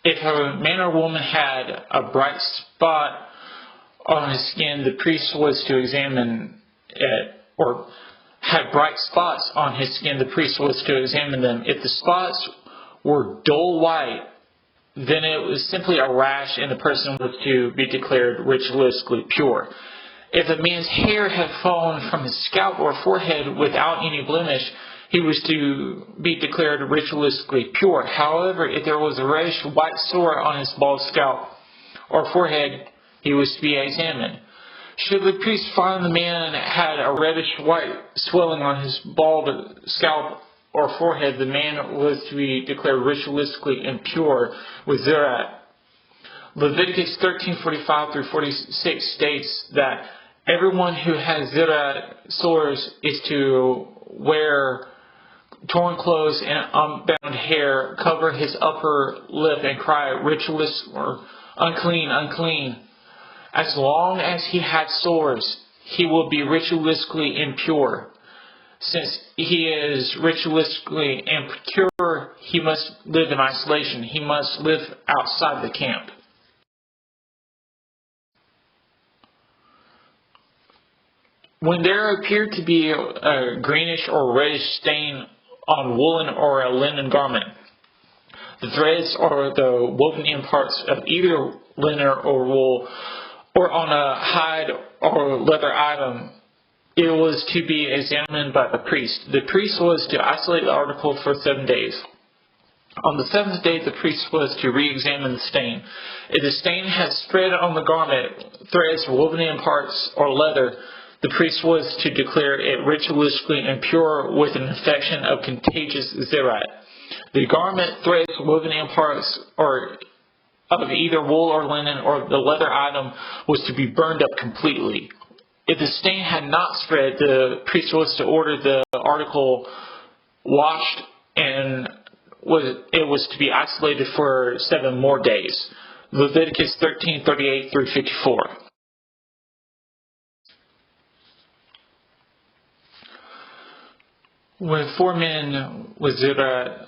If a man or woman had a bright spot on his skin, the priest was to examine it, or had bright spots on his skin, the priest was to examine them. If the spots were dull white, then it was simply a rash and the person was to be declared ritualistically pure. If a man's hair had fallen from his scalp or forehead without any blemish, he was to be declared ritualistically pure. However, if there was a reddish white sore on his bald scalp or forehead, he was to be examined. Should the priest find the man had a reddish white swelling on his bald scalp or forehead, the man was to be declared ritualistically impure with Gevurah. Leviticus 13:45 through 46 states that everyone who has Gevurah sores is to wear torn clothes and unbound hair, cover his upper lip, and cry, "Ritualist," or "Unclean, unclean." As long as he had sores, he will be ritualistically impure. Since he is ritualistically impure, he must live in isolation. He must live outside the camp. When there appeared to be a greenish or reddish stain on woolen or a linen garment, the threads or the woven-in parts of either linen or wool, or on a hide or leather item, it was to be examined by the priest. The priest was to isolate the article for 7 days. On the 7th day, the priest was to re-examine the stain. If the stain had spread on the garment, threads, woven-in parts, or leather, the priest was to declare it ritualistically impure with an infection of contagious Gevurah. The garment, threads, woven-in parts, or of either wool or linen, or the leather item was to be burned up completely. If the stain had not spread, the priest was to order the article washed, and it was to be isolated for 7 more days. Leviticus 13:38 through 54. When 4 men with Gevurah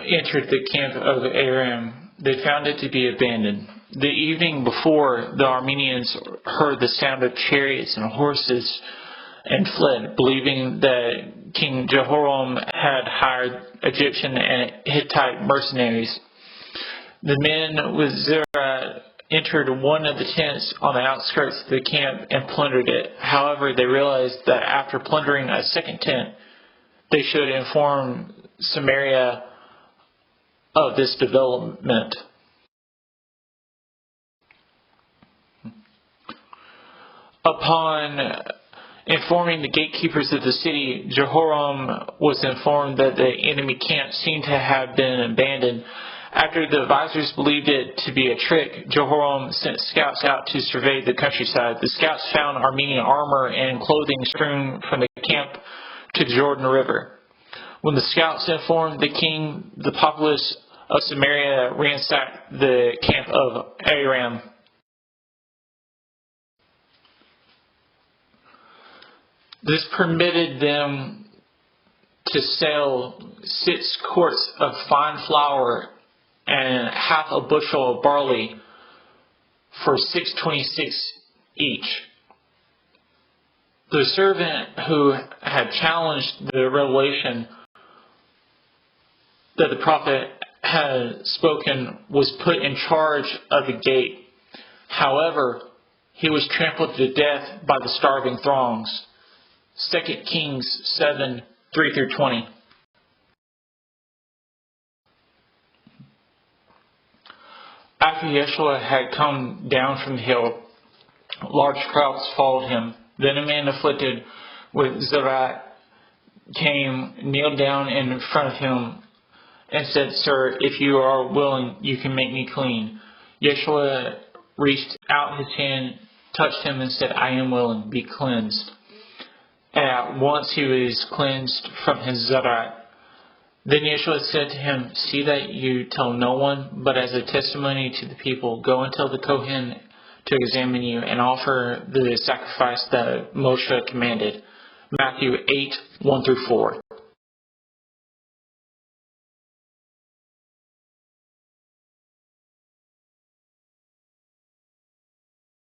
entered the camp of Aram, they found it to be abandoned. The evening before, the Arameans heard the sound of chariots and horses and fled, believing that King Jehoram had hired Egyptian and Hittite mercenaries. The men with Gevurah entered one of the tents on the outskirts of the camp and plundered it. However, they realized that after plundering a second tent, they should inform Samaria of this development. Upon informing the gatekeepers of the city, Jehoram was informed that the enemy camp seemed to have been abandoned. After the advisors believed it to be a trick, Jehoram sent scouts out to survey the countryside. The scouts found Aramean armor and clothing strewn from the camp to the Jordan River. When the scouts informed the king, the populace of Samaria ransacked the camp of Aram. This permitted them to sell 6 quarts of fine flour and half a bushel of barley for $6.26 each. The servant who had challenged the revelation that the prophet had spoken was put in charge of the gate. However, he was trampled to death by the starving throngs. 2 Kings 7:3 through 20. After Yeshua had come down from the hill, large crowds followed him. Then a man afflicted with Gevurah came, kneeled down in front of him, and said, "Sir, if you are willing, you can make me clean." Yeshua reached out his hand, touched him, and said, "I am willing, be cleansed." And at once he was cleansed from his Gevurah. Then Yeshua said to him, "See that you tell no one, but as a testimony to the people, go and tell the Kohen to examine you and offer the sacrifice that Moshe commanded." Matthew 8:1 through 4.